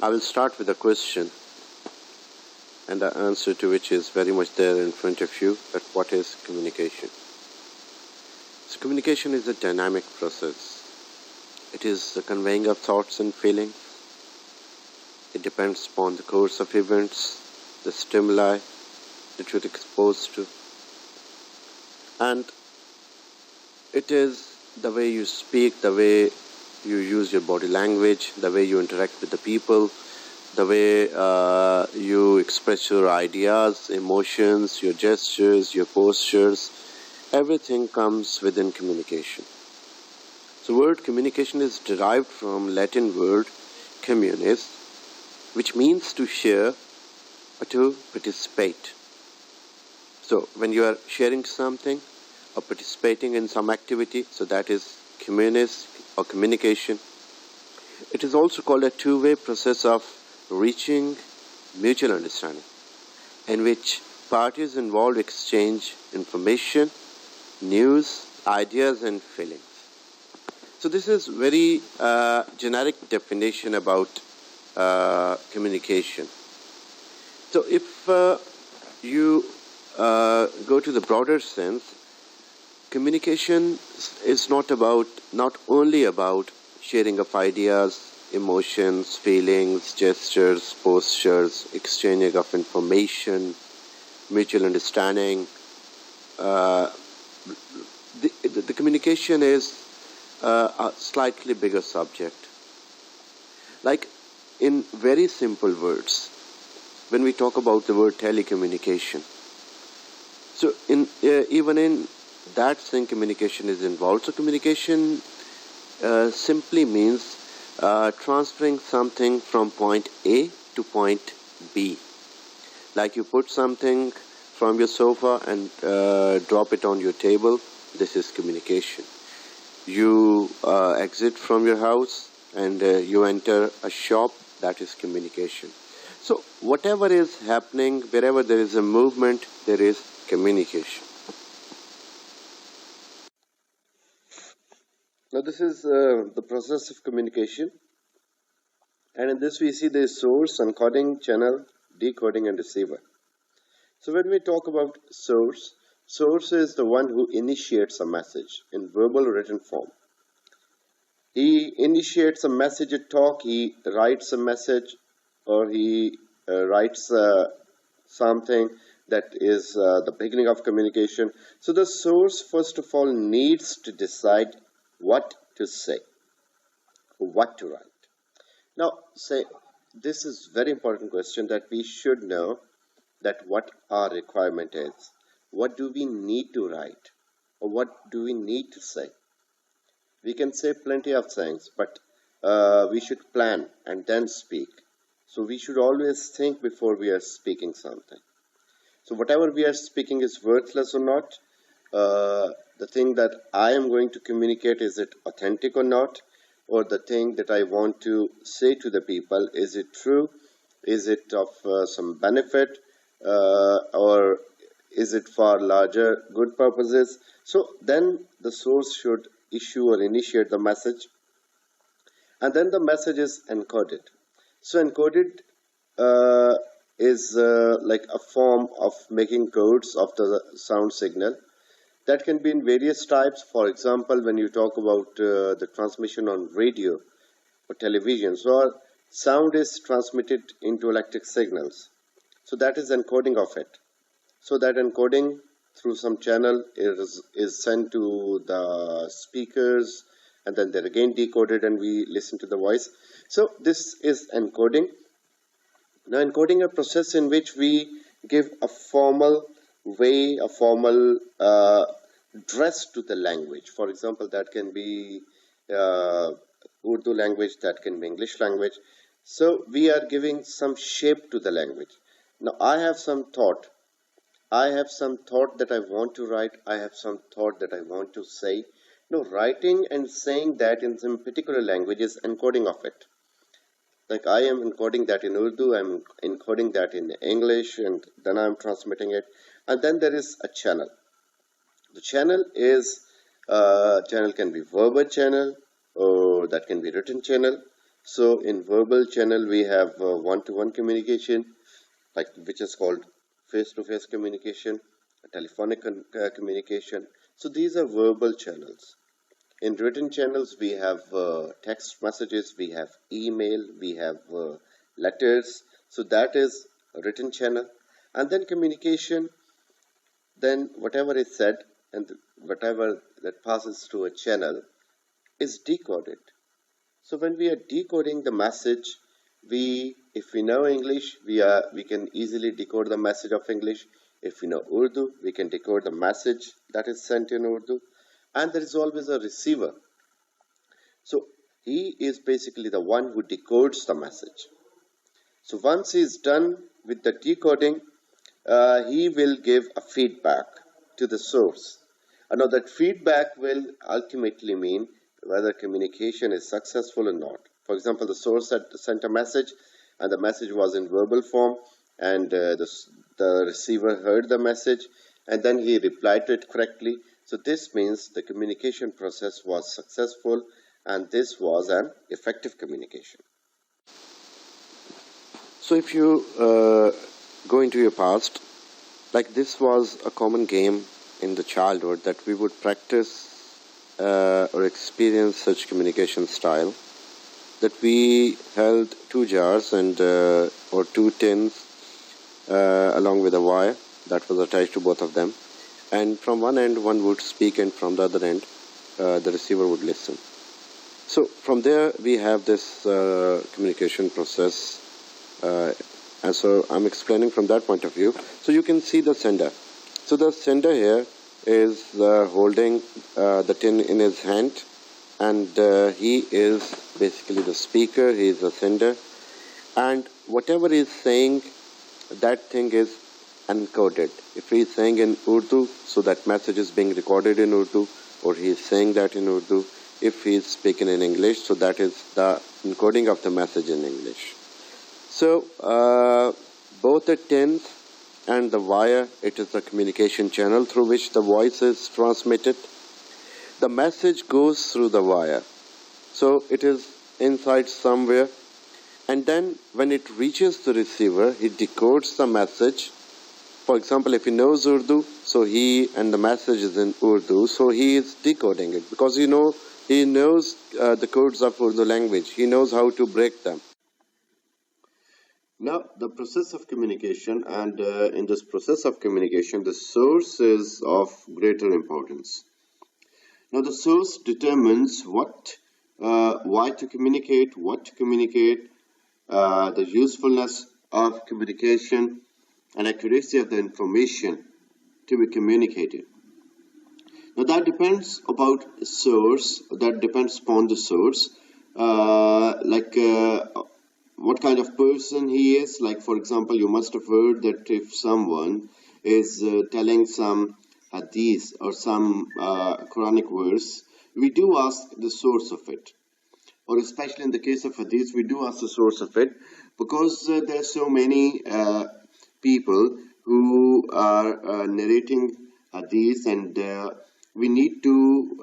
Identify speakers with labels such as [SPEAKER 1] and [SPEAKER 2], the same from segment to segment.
[SPEAKER 1] I will start with a question, and the answer to which is very much there in front of you, that what is communication? So communication is a dynamic process. It is the conveying of thoughts and feelings. It depends upon the course of events, the stimuli that you're exposed to. And it is the way you speak, the way you use your body language, the way you interact with the people, the way you express your ideas, emotions, your gestures, your postures. Everything comes within communication. So the word communication is derived from Latin word communis, which means to share or to participate. So when you are sharing something or participating in some activity, so that is communis or communication. It is also called a two-way process of reaching mutual understanding, in which parties involved exchange information, news, ideas and feelings. So this is very generic definition about communication. So if you go to the broader sense, communication is not only about sharing of ideas, emotions, feelings, gestures, postures, exchanging of information, mutual understanding. The communication is a slightly bigger subject. Like in very simple words, when we talk about the word telecommunication, so even in that thing, communication is involved. So communication simply means transferring something from point A to point B. Like you put something from your sofa and drop it on your table. This is communication. You exit from your house and you enter a shop. That is communication. So whatever is happening, wherever there is a movement, there is communication. Now this is the process of communication, and in this we see the source, encoding, channel, decoding and receiver. So when we talk about source is the one who initiates a message in verbal or written form. He initiates a message, a talk, he writes a message, or he writes something that is the beginning of communication. So the source first of all needs to decide what to say, what to write. Now say, this is very important question that we should know, that what our requirement is. What do we need to write, or what do we need to say? We can say plenty of things, but we should plan and then speak. So we should always think before we are speaking something. So whatever we are speaking is worthless or not. The thing that I am going to communicate, is it authentic or not? Or the thing that I want to say to the people, is it true? Is it of some benefit? Or is it for larger good purposes? So then the source should issue or initiate the message, and then the message is encoded. So encoded is like a form of making codes of the sound signal that can be in various types. For example, when you talk about the transmission on radio or television, so sound is transmitted into electric signals. So that is encoding of it. So that encoding through some channel is sent to the speakers, and then they're again decoded and we listen to the voice. So this is encoding. Now encoding a process in which we give a formal way, a formal dress to the language. For example, that can be Urdu language, that can be English language. So we are giving some shape to the language. Now I have some thought. I have some thought that I want to write. I have some thought that I want to say. No, writing and saying that in some particular language is encoding of it. Like I am encoding that in Urdu, I'm encoding that in English, and then I'm transmitting it. And then there is a channel. The channel is, channel can be verbal channel, or that can be written channel. So in verbal channel we have one-to-one communication, like which is called face-to-face communication, telephonic communication. So these are verbal channels. In written channels we have text messages, we have email, we have letters. So that is a written channel. And then communication, then whatever is said and whatever that passes through a channel is decoded. So when we are decoding the message, if we know English, we can easily decode the message of English. If we know Urdu, we can decode the message that is sent in Urdu. And there is always a receiver. So he is basically the one who decodes the message. So once he is done with the decoding, he will give a feedback to the source. Now that feedback will ultimately mean whether communication is successful or not. For example, the source had sent a message and the message was in verbal form, and the receiver heard the message and then he replied to it correctly. So this means the communication process was successful and this was an effective communication. So if you go into your past, like this was a common game in the childhood that we would practice or experience such communication style, that we held two jars and or two tins along with a wire that was attached to both of them, and from one end one would speak and from the other end the receiver would listen. So from there we have this communication process, and so I'm explaining from that point of view. So you can see the sender. So the sender here is holding the tin in his hand, and he is basically the speaker, he is the sender, and whatever he is saying, that thing is encoded. If he is saying in Urdu, so that message is being recorded in Urdu, or he is saying that in Urdu. If he is speaking in English, so that is the encoding of the message in English. So both the tins and the wire, it is the communication channel through which the voice is transmitted. The message goes through the wire, so it is inside somewhere, and then when it reaches the receiver, he decodes the message. For example, if he knows Urdu, so and the message is in Urdu, so he is decoding it, because he knows the codes of Urdu language. He knows how to break them. Now, the process of communication, and in this process of communication, the source is of greater importance. Now, the source determines why to communicate, what to communicate, the usefulness of communication, and accuracy of the information to be communicated. Now, that depends upon the source. What kind of person he is. Like, for example, you must have heard that if someone is telling some hadith or some Quranic verse, we do ask the source of it. Or especially in the case of hadith, we do ask the source of it, because there are so many people who are narrating hadith, and we need to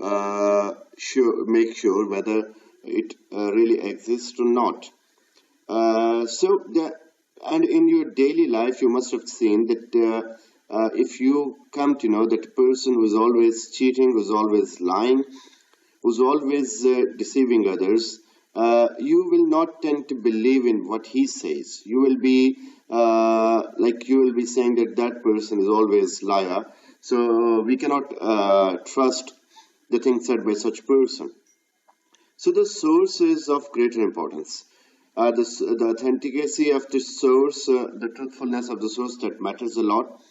[SPEAKER 1] make sure whether it really exists or not. And in your daily life, you must have seen that if you come to know that a person who is always cheating, who is always lying, who is always deceiving others, you will not tend to believe in what he says. You will be saying that person is always liar. So we cannot trust the things said by such person. So the source is of greater importance. The authenticity of the source, the truthfulness of the source, that matters a lot.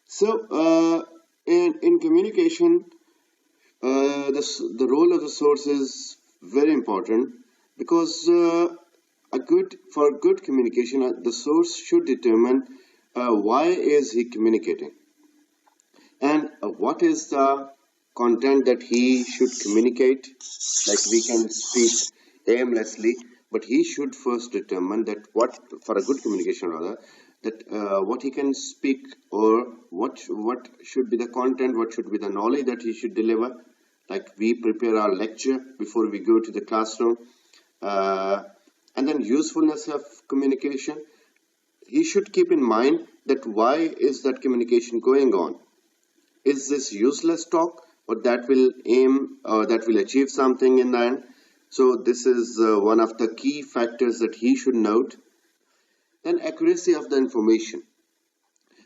[SPEAKER 1] So in communication, the role of the source is very important, because for good communication, the source should determine why is he communicating, and what is the content that he should communicate. Like, we can speak aimlessly, but he should first determine that for a good communication what he can speak, or what should be the content, what should be the knowledge that he should deliver. Like, we prepare our lecture before we go to the classroom. And then usefulness of communication. He should keep in mind that why is that communication going on? Is this useless talk, or that will aim or that will achieve something in the end? So this is one of the key factors that he should note. Then accuracy of the information.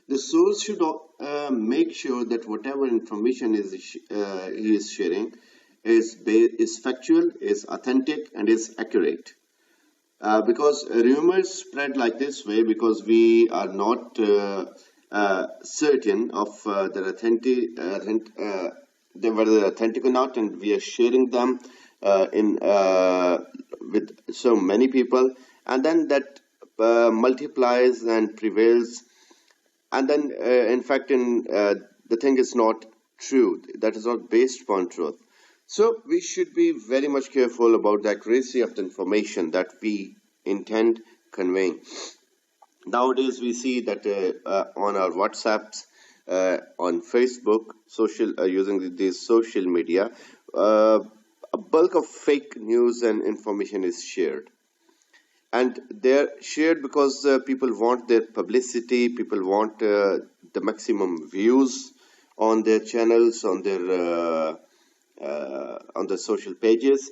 [SPEAKER 1] The source should make sure that whatever information he is sharing is factual, is authentic, and is accurate. Because rumors spread like this way because we are not certain of their whether they're authentic or not, and we are sharing them with so many people, and then that multiplies and prevails, and then in fact the thing is not true, that is not based upon truth. So we should be very much careful about the accuracy of the information that we intend conveying. Nowadays we see that on our WhatsApps, on Facebook, using these social media, a bulk of fake news and information is shared. And they're shared because people want their publicity, people want the maximum views on their channels, on the social pages.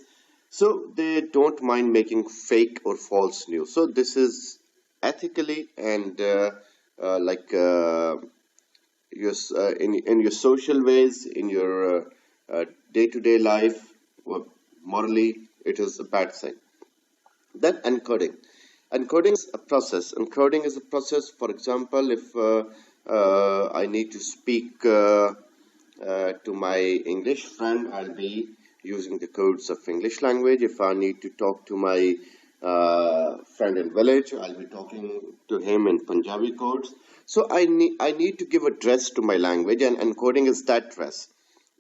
[SPEAKER 1] So they don't mind making fake or false news. So this is ethically and in your social ways, in your day-to-day life, morally, it is a bad thing. Then encoding. Encoding is a process. Encoding is a process. For example, if I need to speak to my English friend, I'll be using the codes of English language. If I need to talk to my friend in village, I'll be talking to him in Punjabi codes. So I need to give a dress to my language, and encoding is that dress.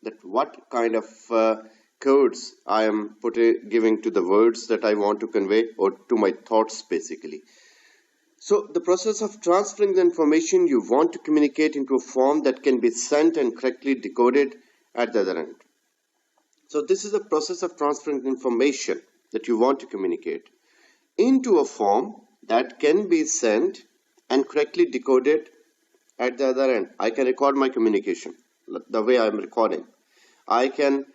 [SPEAKER 1] That what kind of codes I am giving to the words that I want to convey, or to my thoughts basically. So the process of transferring the information you want to communicate into a form that can be sent and correctly decoded at the other end. So this is the process of transferring information that you want to communicate into a form that can be sent and correctly decoded at the other end. I can record my communication the way I am recording. I can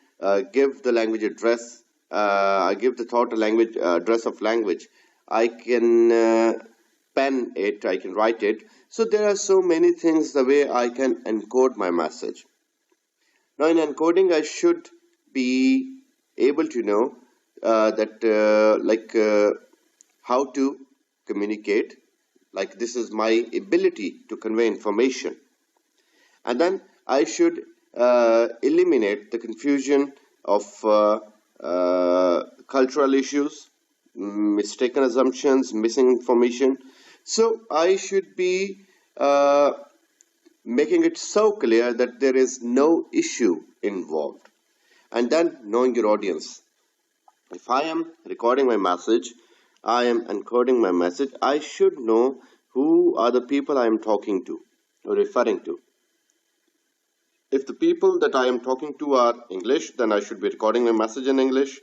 [SPEAKER 1] give the language address. I give the thought a language address of language. I can pen it. I can write it. So there are so many things the way I can encode my message. Now in encoding, I should be able to know how to communicate. Like this is my ability to convey information, and then I should eliminate the confusion of cultural issues, mistaken assumptions, missing information. So I should be making it so clear that there is no issue involved. And then knowing your audience. If I am recording my message, I am encoding my message, I should know who are the people I am talking to or referring to. If the people that I am talking to are English, then I should be recording my message in English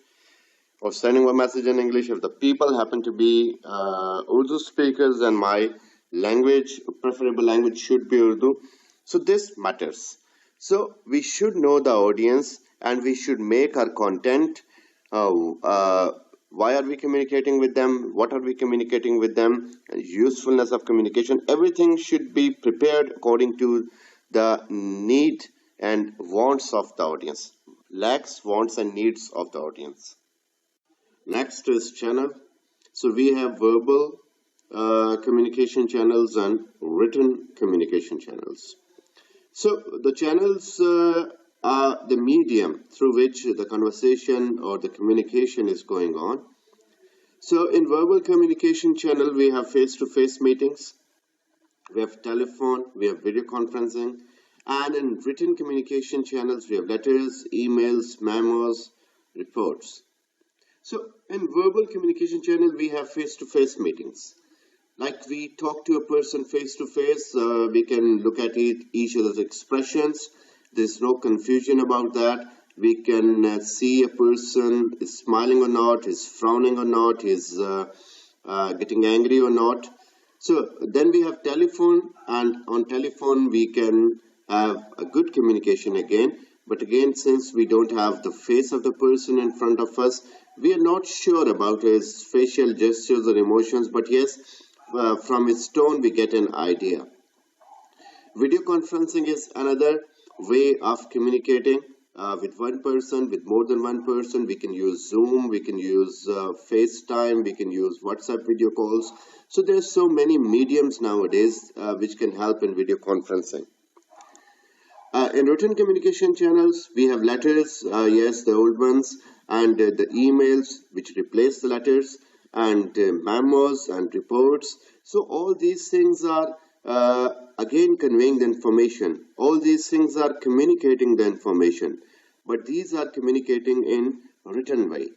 [SPEAKER 1] or sending my message in English. If the people happen to be Urdu speakers, and my language, preferable language, should be Urdu. So this matters. So we should know the audience, and we should make our content. Why are we communicating with them? What are we communicating with them? Usefulness of communication. Everything should be prepared according to the need and wants of the audience. Lacks, wants, and needs of the audience. Next is channel. So we have verbal communication channels and written communication channels. So the channels are the medium through which the conversation or the communication is going on. So in verbal communication channel, we have face-to-face meetings, we have telephone, we have video conferencing, and in written communication channels, we have letters, emails, memos, reports. So in verbal communication channel, we have face-to-face meetings. Like we talk to a person face-to-face, we can look at each other's expressions. There's no confusion about that, We can see a person is smiling or not, is frowning or not, is getting angry or not. So then we have telephone, and on telephone we can have a good communication again. But again, since we don't have the face of the person in front of us, we are not sure about his facial gestures or emotions. But yes, from his tone we get an idea. Video conferencing is another way of communicating with one person, with more than one person. We can use Zoom, we can use FaceTime, we can use WhatsApp video calls. So there's so many mediums nowadays which can help in video conferencing. In written communication channels, we have letters, yes, the old ones, and the emails which replace the letters, and memos and reports. So all these things are again conveying the information. All these things are communicating the information, but these are communicating in written way.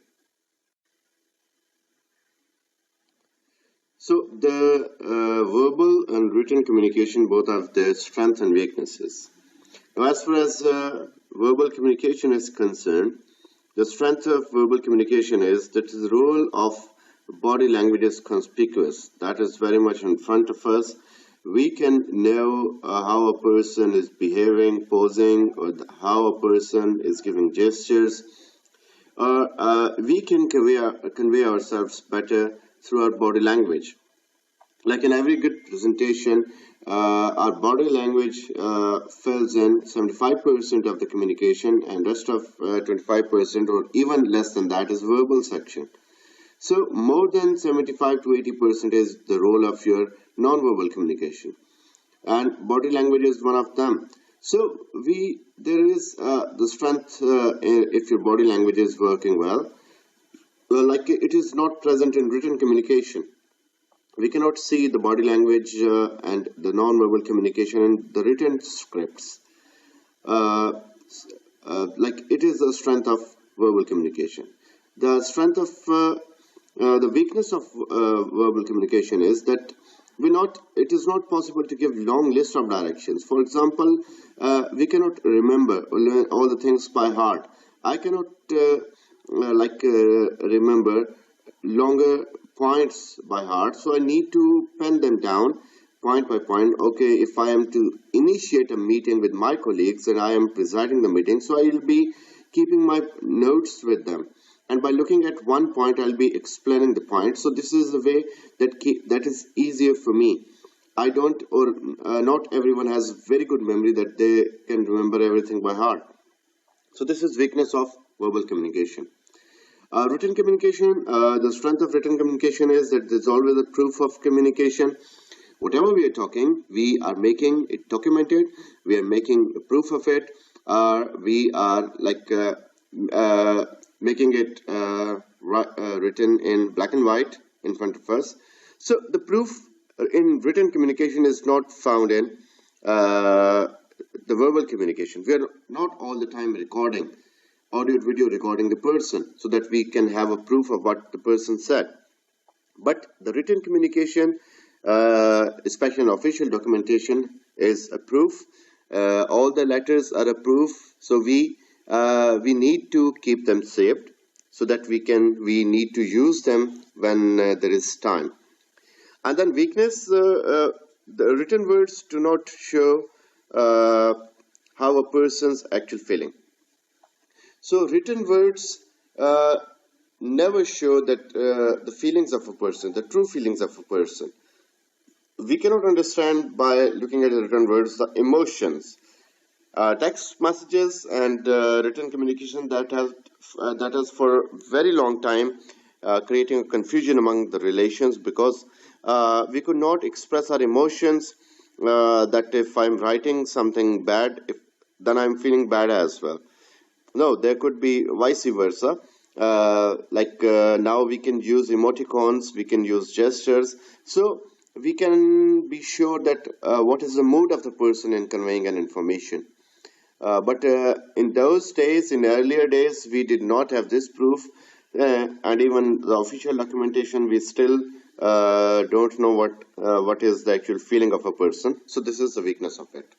[SPEAKER 1] So the verbal and written communication both have their strengths and weaknesses. Now, as far as verbal communication is concerned, the strength of verbal communication is that the role of body language is conspicuous. That is very much in front of us. We can know how a person is behaving, posing, or how a person is giving gestures. We can convey ourselves better through our body language. Like in every good presentation, our body language fills in 75% of the communication, and rest of 25% or even less than that is verbal section. So more than 75 to 80% is the role of your non-verbal communication, and body language is one of them. So there is the strength if your body language is working well, like it is not present in written communication. We cannot see the body language and the non-verbal communication in the written scripts. Like it is the strength of verbal communication. The strength of the weakness of verbal communication is that it is not possible to give long list of directions. For example, we cannot remember all the things by heart. I cannot remember longer points by heart, so I need to pen them down point by point. Okay, if I am to initiate a meeting with my colleagues and I am presiding the meeting, so I will be keeping my notes with them, and by looking at one point I'll be explaining the point. So this is the way that is easier for me. I don't, or not everyone has very good memory that they can remember everything by heart. So this is weakness of verbal communication. Written communication, the strength of written communication is that there's always a proof of communication. Whatever we are talking, we are making it documented, we are making a proof of it, we are making it written in black and white in front of us. So the proof in written communication is not found in the verbal communication. We are not all the time recording, audio video recording the person so that we can have a proof of what the person said. But the written communication, especially in official documentation, is a proof. All the letters are a proof. So we need to keep them saved so that we need to use them when there is time. And then weakness, the written words do not show how a person's actual feeling. So written words never show that the feelings of a person, the true feelings of a person. We cannot understand by looking at the written words the emotions. Text messages and written communication that has for a very long time creating a confusion among the relations, because we could not express our emotions, that if I'm writing something bad, then I'm feeling bad as well. No, there could be vice versa. Now we can use emoticons, we can use gestures, so we can be sure that what is the mood of the person in conveying an information. But in those days, in earlier days, we did not have this proof, and even the official documentation, we still don't know what is the actual feeling of a person. So this is the weakness of it.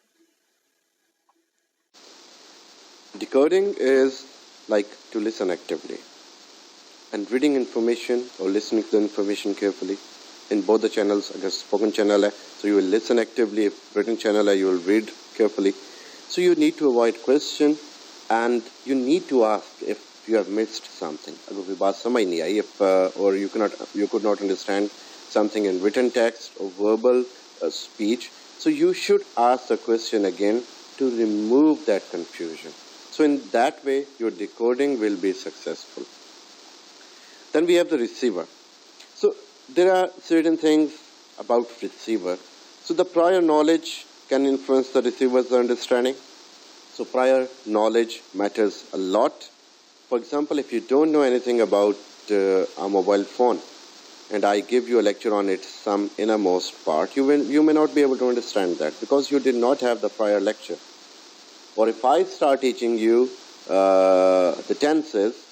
[SPEAKER 1] Decoding is like to listen actively. And reading information or listening to the information carefully in both the channels. अगर spoken channel है, so you will listen actively. If written channel है, you will read carefully. So you need to avoid question and you need to ask if you have missed something. अगर कोई बात समझ नहीं आई, if or you could not understand something in written text or verbal speech, so you should ask the question again to remove that confusion. So in that way, your decoding will be successful. Then we have the receiver. So there are certain things about receiver. So the prior knowledge can influence the receiver's understanding. So prior knowledge matters a lot. For example, if you don't know anything about a mobile phone and I give you a lecture on its some innermost part, you may not be able to understand that because you did not have the prior lecture. Or if I start teaching you the tenses,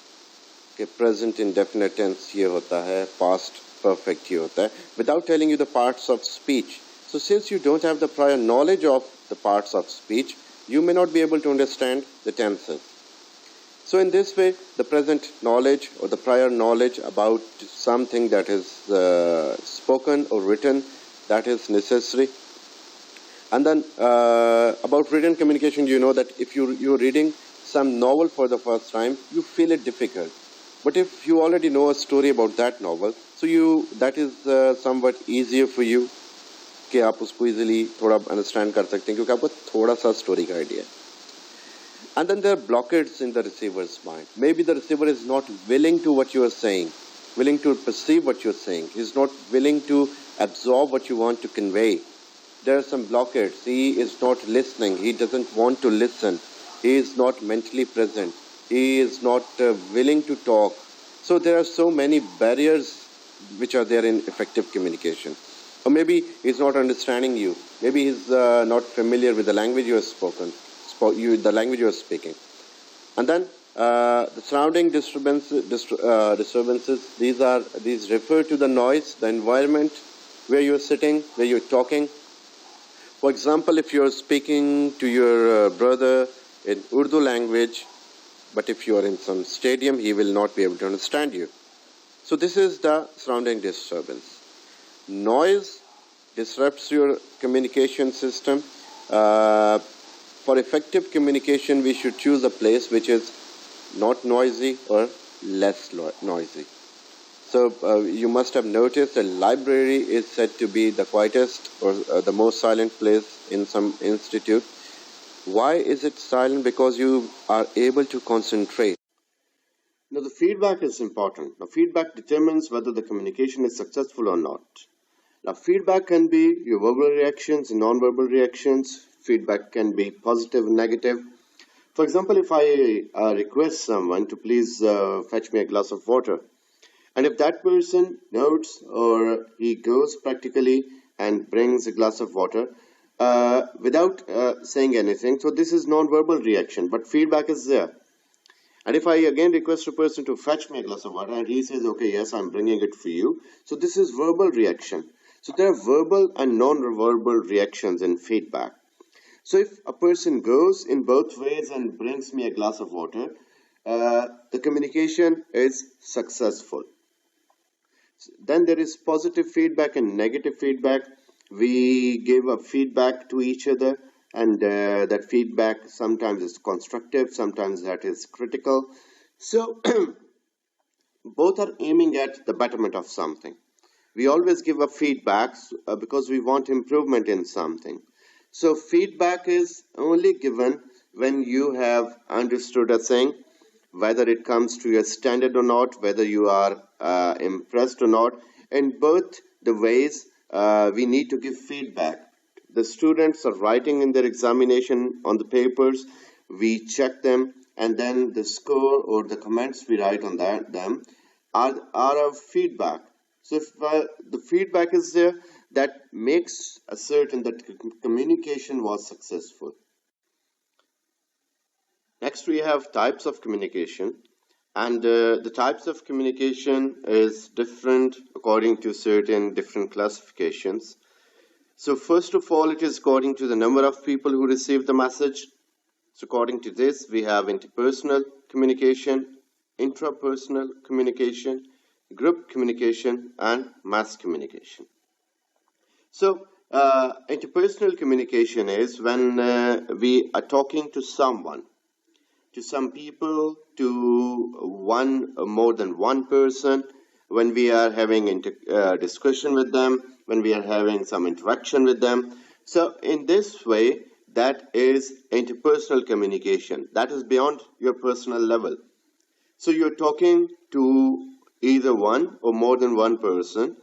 [SPEAKER 1] कि present indefinite tense ये होता है, past perfect ये होता है, without telling you the parts of speech. So since you don't have the prior knowledge of the parts of speech, you may not be able to understand the tenses. So in this way, the present knowledge or the prior knowledge about something that is spoken or written, that is necessary. And then about written communication, you know that if you're reading some novel for the first time, you feel it difficult. But if you already know a story about that novel, so that is somewhat easier for you कि आप उसको easily थोड़ा understand कर सकते हैं क्योंकि आपको थोड़ा सा story का idea है. And then there are blockades in the receiver's mind. Maybe the receiver is not willing to what you are saying, willing to perceive what you are saying. He is not willing to absorb what you want to convey. There are some blockades. He is not listening. He doesn't want to listen. He is not mentally present. He is not willing to talk. So there are so many barriers which are there in effective communication. Or maybe he's not understanding you. Maybe he's not familiar with the language you have spoken, the language you are speaking. And then the surrounding disturbances, these refer to the noise, the environment where you're sitting, where you're talking. For example, if you're speaking to your brother in Urdu language, but if you are in some stadium, he will not be able to understand you. So this is the surrounding disturbance. Noise disrupts your communication system. For effective communication, we should choose a place which is not noisy or less noisy. So you must have noticed a library is said to be the quietest or the most silent place in some institute. Why is it silent? Because you are able to concentrate. Now the feedback is important. Now feedback determines whether the communication is successful or not. Now feedback can be your verbal reactions and non-verbal reactions. Feedback can be positive and negative. For example, if I request someone to please fetch me a glass of water, and if that person notes or he goes practically and brings a glass of water without saying anything, so this is non-verbal reaction, but feedback is there. And if I again request a person to fetch me a glass of water and he says, okay, yes, I'm bringing it for you, so this is verbal reaction. So there are verbal and non-verbal reactions in feedback. So if a person goes in both ways and brings me a glass of water, the communication is successful. Then there is positive feedback and negative feedback. We give a feedback to each other, and that feedback sometimes is constructive, sometimes that is critical. So both are aiming at the betterment of something. We always give a feedback because we want improvement in something. So feedback is only given when you have understood a thing, whether it comes to your standard or not, whether you are impressed or not. In both the ways, we need to give feedback. The students are writing in their examination on the papers, we check them, and then the score or the comments we write on them are our feedback. So if the feedback is there, that makes certain that communication was successful. Next we have types of communication, and the types of communication is different according to certain different classifications. So first of all, it is according to the number of people who receive the message. So according to this, we have interpersonal communication, intrapersonal communication, group communication, and mass communication. So interpersonal communication is when we are talking to someone, to some people, to one or more than one person, when we are having discussion with them, when we are having some interaction with them. So in this way, that is interpersonal communication. That is beyond your personal level. So you're talking to either one or more than one person.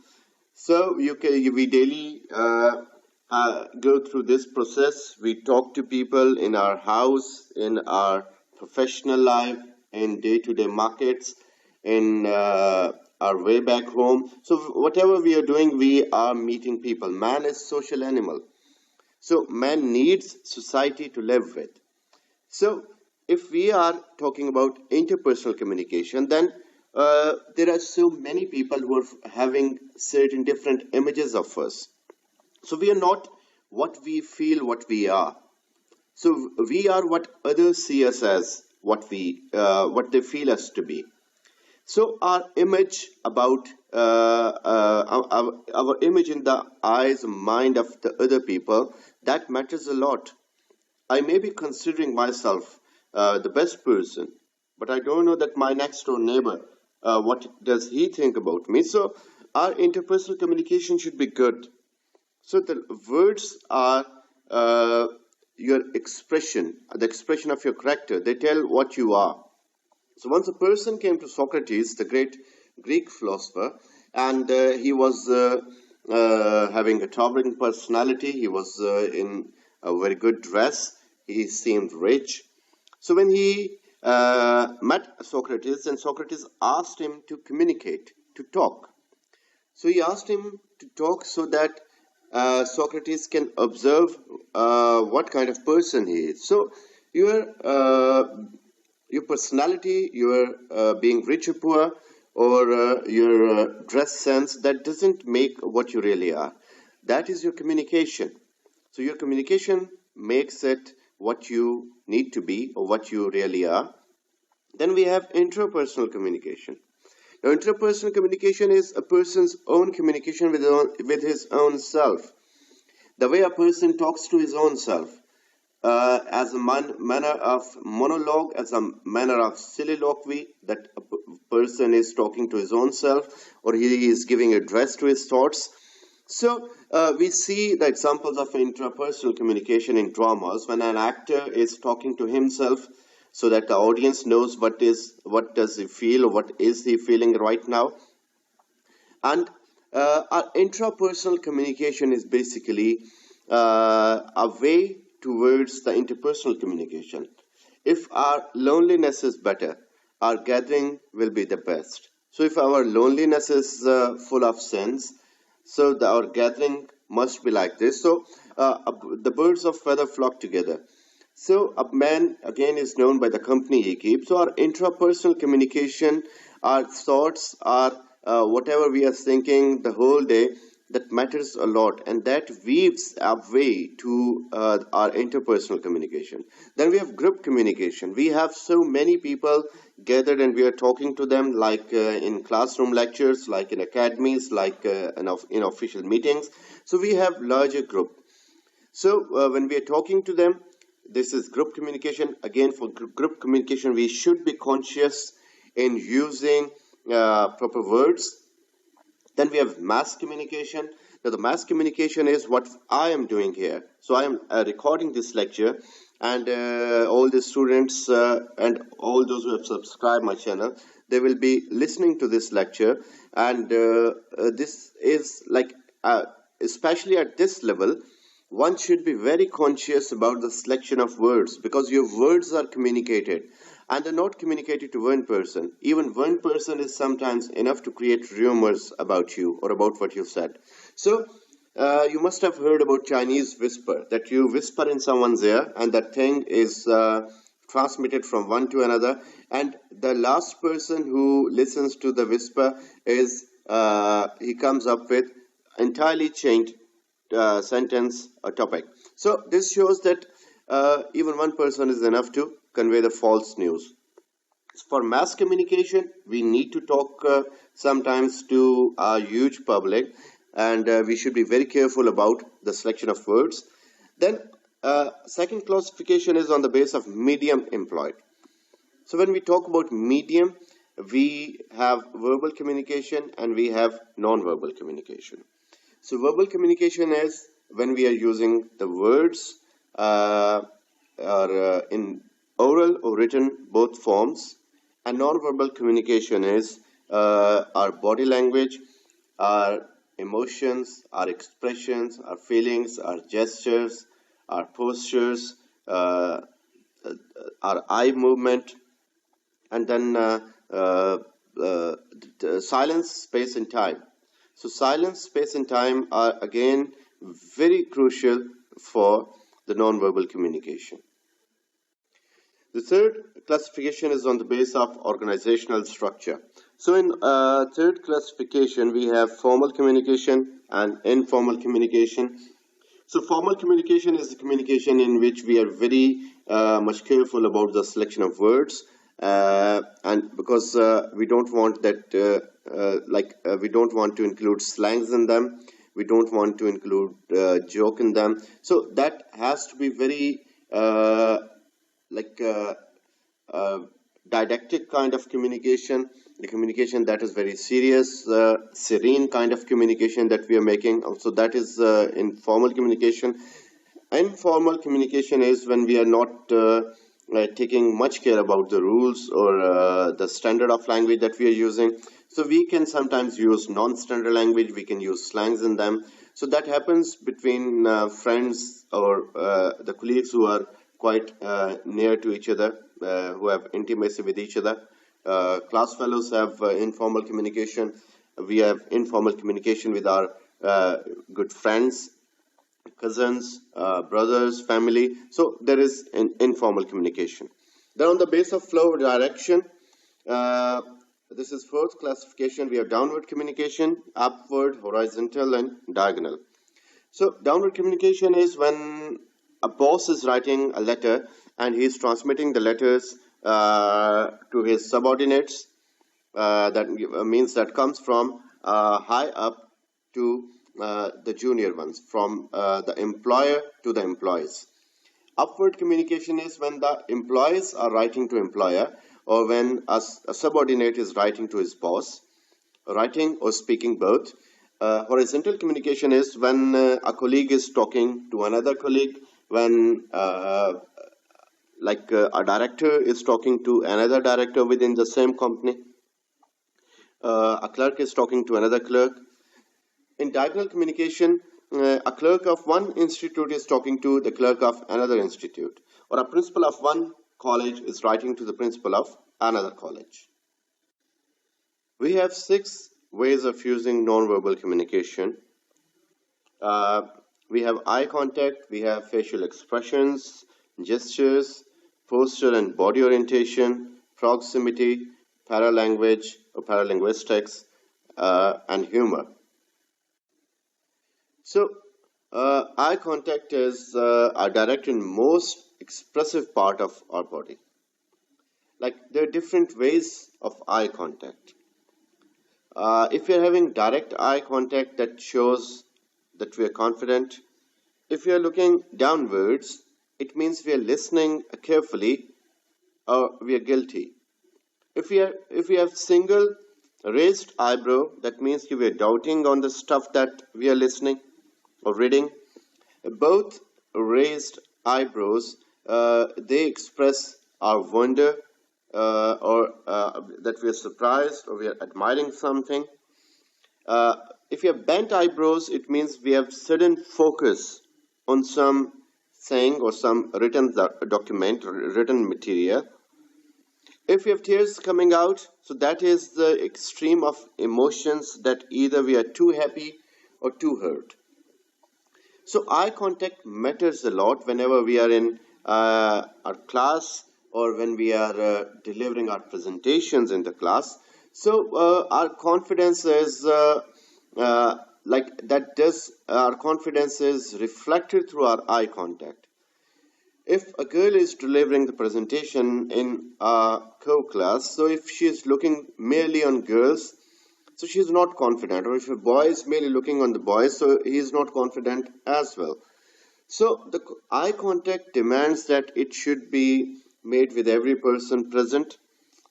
[SPEAKER 1] So we daily go through this process. We talk to people in our house, in our professional life, in day-to-day markets, in our way back home. So whatever we are doing, we are meeting people. Man is social animal. So man needs society to live with. So if we are talking about interpersonal communication, then there are so many people who are having certain different images of us. So we are not what we feel, what we are. So we are what others see us as, what they feel us to be. So our image about our image in the eyes, mind of the other people, that matters a lot. I may be considering myself the best person, but I don't know that my next door neighbor, what does he think about me? So our interpersonal communication should be good. So the words are your expression, the expression of your character. They tell what you are. So once a person came to Socrates, the great Greek philosopher, and he was having a towering personality. He was in a very good dress. He seemed rich. So when he met Socrates, and Socrates asked him to communicate, to talk. So he asked him to talk so that Socrates can observe what kind of person he is. So your personality, your being rich or poor, or your dress sense, that doesn't make what you really are. That is your communication. So your communication makes it what you need to be or what you really are. Then we have intrapersonal communication. Now, interpersonal communication is a person's own communication with his own self. The way a person talks to his own self, as a manner of monologue, as a manner of soliloquy, that a person is talking to his own self, or he is giving address to his thoughts. So we see the examples of intrapersonal communication in dramas when an actor is talking to himself, so that the audience knows what does he feel or what is he feeling right now. And our intrapersonal communication is basically a way towards the interpersonal communication. If our loneliness is better, our gathering will be the best. So if our loneliness is full of sins, so our gathering must be like this. So the birds of feather flock together. So a man, again, is known by the company he keeps. So our intrapersonal communication, our thoughts, our whatever we are thinking the whole day, that matters a lot, and that weaves a way to our interpersonal communication. Then we have group communication. We have so many people gathered and we are talking to them, like in classroom lectures, like in academies, like in official meetings. So we have larger group. So when we are talking to them, this is group communication. Again, for group communication, we should be conscious in using proper words. Then we have mass communication. Now, the mass communication is what I am doing here. So I am recording this lecture, and all the students and all those who have subscribed my channel, they will be listening to this lecture. And this is like, especially at this level, one should be very conscious about the selection of words, because your words are communicated, and they're not communicated to one person. Even one person is sometimes enough to create rumors about you or about what you said. So you must have heard about Chinese whisper, that you whisper in someone's ear and that thing is transmitted from one to another, and the last person who listens to the whisper is he comes up with entirely changed sentence or topic. So this shows that even one person is enough to convey the false news. For mass communication, we need to talk sometimes to a huge public, and we should be very careful about the selection of words. Then, second classification is on the basis of medium employed. So when we talk about medium, we have verbal communication and we have non-verbal communication. So verbal communication is when we are using the words or in oral or written, both forms. And non-verbal communication is our body language, our emotions, our expressions, our feelings, our gestures, our postures, our eye movement, and then silence, space, and time. So silence, space, and time are again very crucial for the non-verbal communication. The third classification is on the basis of organizational structure. So in third classification, we have formal communication and informal communication. So formal communication is the communication in which we are very much careful about the selection of words, and because we don't want that, we don't want to include slangs in them, we don't want to include joke in them. So that has to be very didactic kind of communication, the communication that is very serious, serene kind of communication that we are making. So that is informal communication. Informal communication is when we are not taking much care about the rules or the standard of language that we are using. So we can sometimes use non-standard language, we can use slangs in them. So that happens between friends or the colleagues who are quite near to each other, who have intimacy with each other. Class fellows have informal communication. We have informal communication with our good friends, cousins, brothers, family. So there is an informal communication. Then on the base of flow direction, this is fourth classification. We have downward communication, upward, horizontal, and diagonal. So downward communication is when a boss is writing a letter and he is transmitting the letters to his subordinates. That means that comes from high up to the junior ones, from the employer to the employees. Upward communication is when the employees are writing to employer, or when a subordinate is writing to his boss, writing or speaking both. Horizontal communication is when a colleague is talking to another colleague, when a director is talking to another director within the same company, a clerk is talking to another clerk. In diagonal communication, a clerk of one institute is talking to the clerk of another institute, or a principal of one college is writing to the principal of another college. We have 6 ways of using non-verbal communication. We have eye contact, we have facial expressions, gestures, posture and body orientation, proximity, paralanguage or paralinguistics, and humor. So, eye contact is our direct and most expressive part of our body. Like, there are different ways of eye contact. If you're having direct eye contact, that shows that we are confident. If we are looking downwards, it means we are listening carefully, or we are guilty. If we have single raised eyebrow, that means we are doubting on the stuff that we are listening or reading. Both raised eyebrows, they express our wonder, or that we are surprised or we are admiring something. If you have bent eyebrows, it means we have sudden focus on some saying or some written document, written material. If we have tears coming out, so that is the extreme of emotions, that either we are too happy or too hurt. So eye contact matters a lot whenever we are in our class, or when we are delivering our presentations in the class. So our confidence is our confidence is reflected through our eye contact. If a girl is delivering the presentation in a co-class, so if she is looking merely on girls, so she is not confident. Or if a boy is merely looking on the boys, so he is not confident as well. So the eye contact demands that it should be made with every person present,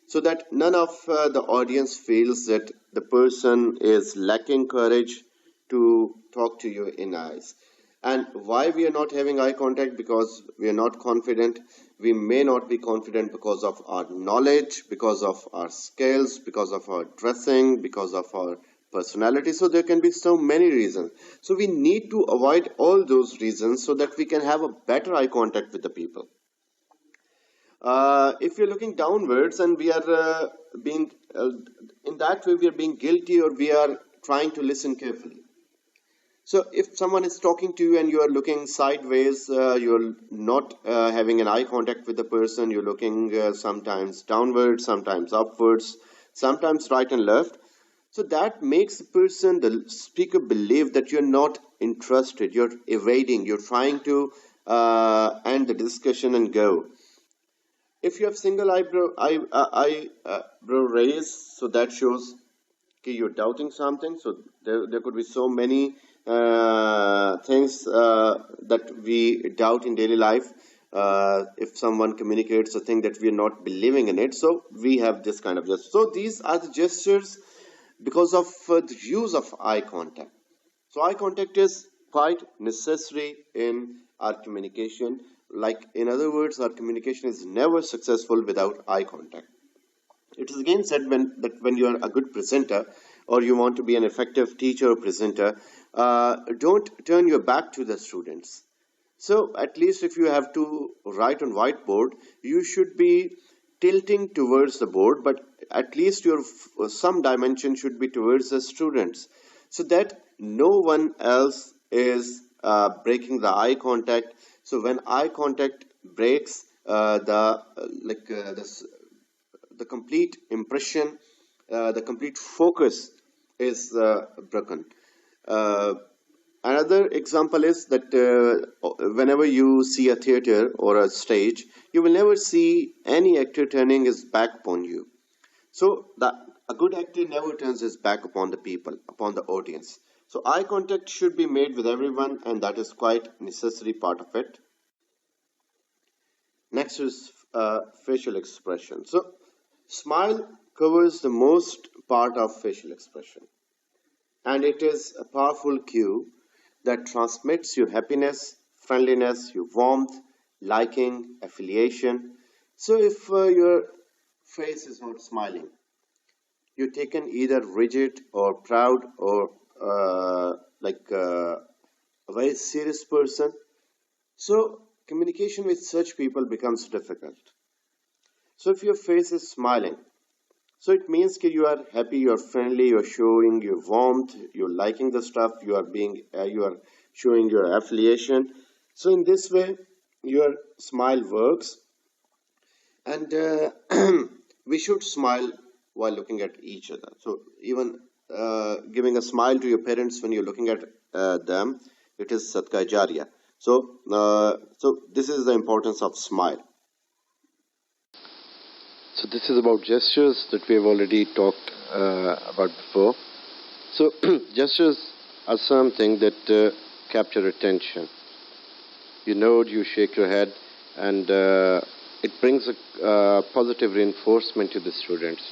[SPEAKER 1] so that none of the audience feels that the person is lacking courage to talk to you in eyes. And why we are not having eye contact? Because we are not confident. We may not be confident because of our knowledge, because of our skills, because of our dressing, because of our personality. So there can be so many reasons. So we need to avoid all those reasons so that we can have a better eye contact with the people. If you're looking downwards and we are being in that way, we are being guilty, or we are trying to listen carefully. So if someone is talking to you and you are looking sideways, you're not having an eye contact with the person, you're looking sometimes downwards, sometimes upwards, sometimes right and left. So that makes the person, the speaker, believe that you're not interested, you're evading, you're trying to end the discussion and go. If you have single eyebrow raise, so that shows you're doubting something. So there could be so many things that we doubt in daily life. If someone communicates a thing that we are not believing in it, so we have this kind of gesture. So these are the gestures because of the use of eye contact. So eye contact is quite necessary in our communication. Like, in other words, our communication is never successful without eye contact. It is again said that when you are a good presenter, or you want to be an effective teacher or presenter, don't turn your back to the students. So at least if you have to write on whiteboard, you should be tilting towards the board, but at least your some dimension should be towards the students, so that no one else is breaking the eye contact. So when eye contact breaks, the complete impression, the complete focus is broken. Uh, Another example is that whenever you see a theater or a stage, you will never see any actor turning his back upon you. So a good actor never turns his back upon the people, upon the audience. So eye contact should be made with everyone, and that is quite necessary part of it. Next is facial expression. So smile covers the most part of facial expression, and it is a powerful cue that transmits your happiness, friendliness, your warmth, liking, affiliation. So if your face is not smiling, you're taken either rigid or proud, or a very serious person. So communication with such people becomes difficult. So if your face is smiling, so it means that you are happy, you are friendly, you are showing your warmth, you're liking the stuff, you are showing your affiliation. So in this way, your smile works, and we should smile while looking at each other. So even giving a smile to your parents when you're looking at them, it is sadka jariya. So this is the importance of smile. So this is about gestures that we have already talked about before. So gestures are something that capture attention. You nod, you shake your head, and it brings a positive reinforcement to the students.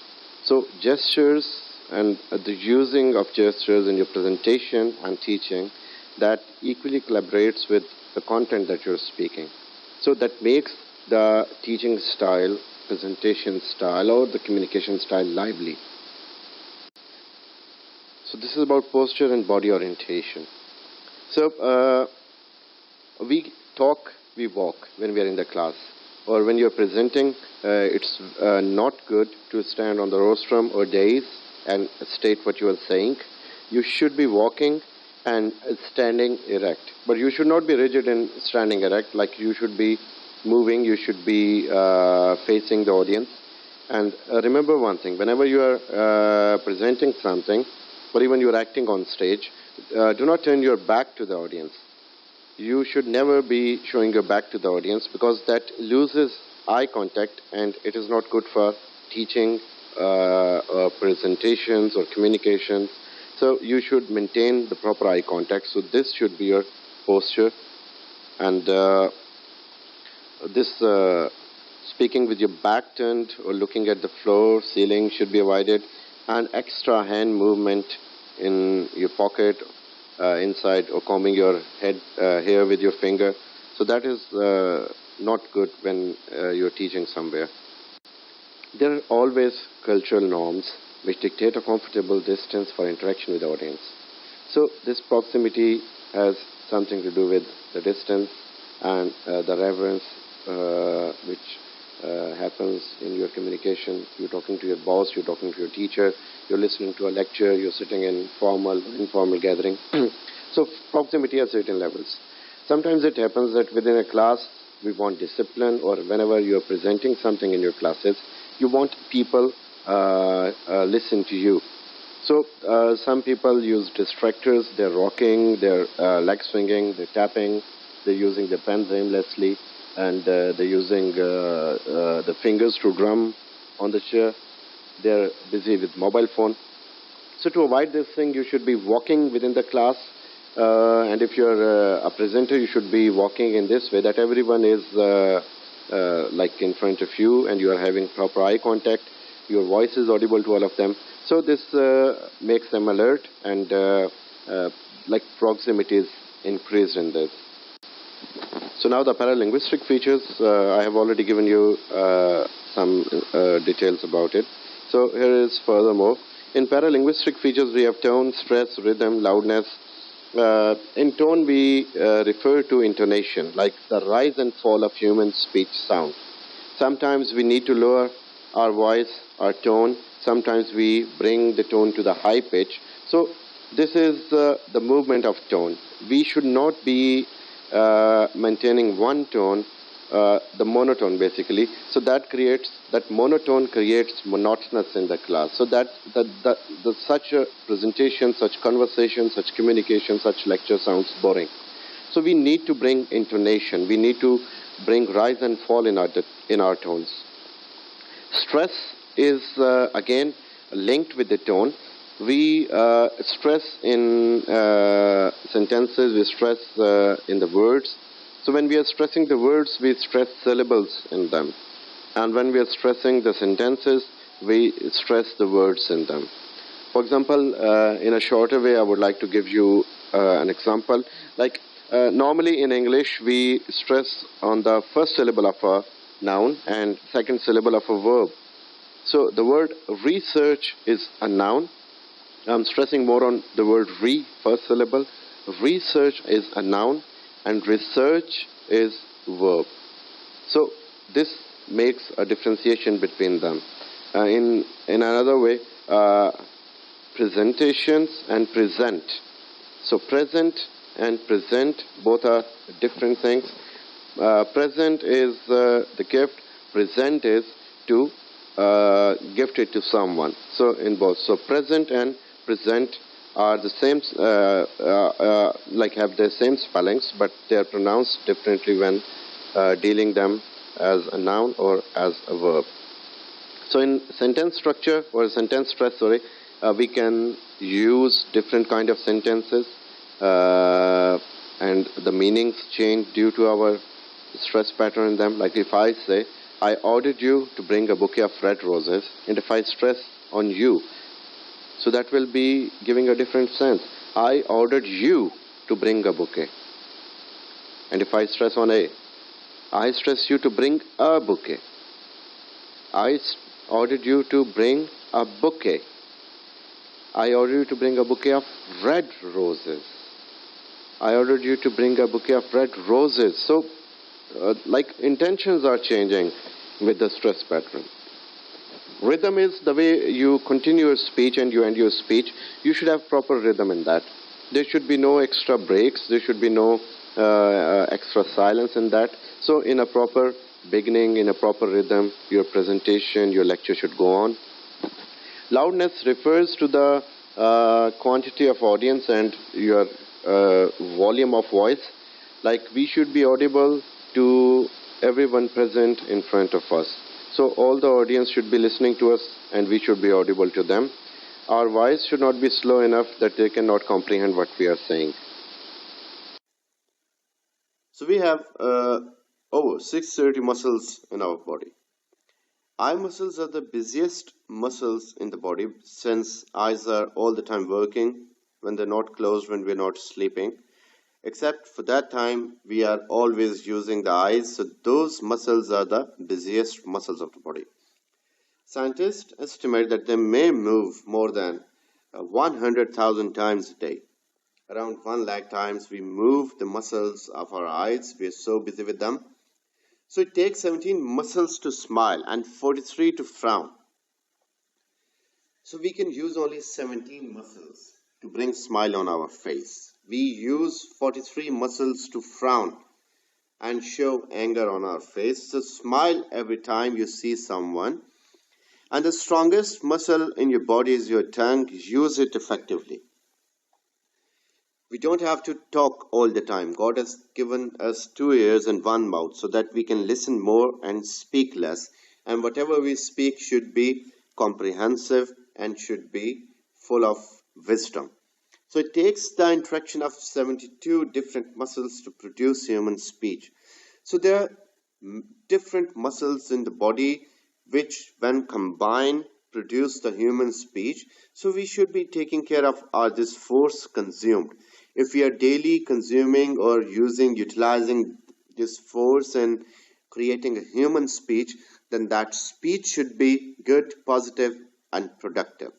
[SPEAKER 1] So gestures and the using of gestures in your presentation and teaching, that equally collaborates with the content that you're speaking. So that makes the teaching style, presentation style, or the communication style lively. So this is about posture and body orientation. So we talk, we walk when we are in the class, or when you're presenting. It's not good to stand on the rostrum or dais and state what you are saying. You should be walking and standing erect, but you should not be rigid in standing erect. Like, you should be moving, you should be facing the audience. And remember one thing: whenever you are presenting something, or even you are acting on stage, do not turn your back to the audience. you should never be showing your back to the audience, because that loses eye contact and it is not good for teaching, presentations or communications. So you should maintain the proper eye contact. So this should be your posture, and this speaking with your back turned or looking at the floor, ceiling should be avoided, and extra hand movement in your pocket, inside, or combing your hair with your finger. So that is not good when you're teaching somewhere. There are always cultural norms which dictate a comfortable distance for interaction with the audience. So this proximity has something to do with the distance and the reverence which happens in your communication. You're talking to your boss, you're talking to your teacher, you're listening to a lecture, you're sitting in formal, informal gathering. So proximity has certain levels. Sometimes it happens that within a class we want discipline, or whenever you're presenting something in your classes, you want people listen to you. So some people use distractors, they're rocking, they're leg swinging, they're tapping, they're using the pens aimlessly, and they're using the fingers to drum on the chair. They're busy with mobile phone. So to avoid this thing, you should be walking within the class, and if you're a presenter, you should be walking in this way that everyone is like in front of you, and you are having proper eye contact. Your voice is audible to all of them. So this makes them alert, and like proximity is increased in this. So now the paralinguistic features, I have already given you some details about it. So here is furthermore. In paralinguistic features, we have tone, stress, rhythm, loudness. In tone, we refer to intonation, like the rise and fall of human speech sound. Sometimes we need to lower our voice, our tone. Sometimes we bring the tone to the high pitch. So this is the movement of tone. We should not be maintaining one tone, the monotone basically. So that monotone creates monotonous in the class. So that such a presentation, such conversation, such communication, such lecture sounds boring. So we need to bring intonation. We need to bring rise and fall in our tones. Stress is again linked with the tone. We stress in sentences, we stress in the words. So when we are stressing the words, we stress syllables in them. And when we are stressing the sentences, we stress the words in them. For example, in a shorter way, I would like to give you an example. Like normally in English, we stress on the first syllable of a noun and second syllable of a verb. So the word research is a noun. I'm stressing more on the word re, first syllable. Research is a noun and research is verb. So this makes a differentiation between them. In another way, presentations and present. So present and present both are different things. Present is the gift, present is to gift it to someone. So in both. So present and present are the same, like have the same spellings, but they are pronounced differently when dealing them as a noun or as a verb. So in sentence structure or sentence stress, we can use different kind of sentences, and the meanings change due to our stress pattern in them. Like if I say, I ordered you to bring a bouquet of red roses, and if I stress on you, so that will be giving a different sense. I ordered you to bring a bouquet. And if I stress on A, I stress you to bring a bouquet. I ordered you to bring a bouquet. I ordered you to bring a bouquet of red roses. I ordered you to bring a bouquet of red roses. So, like intentions are changing with the stress pattern. Rhythm is the way you continue your speech and you end your speech. You should have proper rhythm in that. There should be no extra breaks. There should be no extra silence in that. So in a proper beginning, in a proper rhythm, your presentation, your lecture should go on. Loudness refers to the quantity of audience and your volume of voice. Like we should be audible to everyone present in front of us. So all the audience should be listening to us and we should be audible to them. Our voice should not be slow enough that they cannot comprehend what we are saying. So we have over 630 muscles in our body. Eye muscles are the busiest muscles in the body since eyes are all the time working when they're not closed, when we're not sleeping. Except for that time, we are always using the eyes, so those muscles are the busiest muscles of the body. Scientists estimate that they may move more than 100,000 times a day. Around 1 lakh times we move the muscles of our eyes. We are so busy with them. So it takes 17 muscles to smile and 43 to frown. So we can use only 17 muscles to bring smile on our face. We use 43 muscles to frown and show anger on our face. So smile every time you see someone. And the strongest muscle in your body is your tongue. Use it effectively. We don't have to talk all the time. God has given us 2 ears and 1 mouth so that we can listen more and speak less. And whatever we speak should be comprehensive and should be full of wisdom. So it takes the interaction of 72 different muscles to produce human speech. So there are different muscles in the body which when combined produce the human speech. So we should be taking care of are this force consumed. If we are daily consuming or utilizing this force and creating a human speech, then that speech should be good, positive, and productive.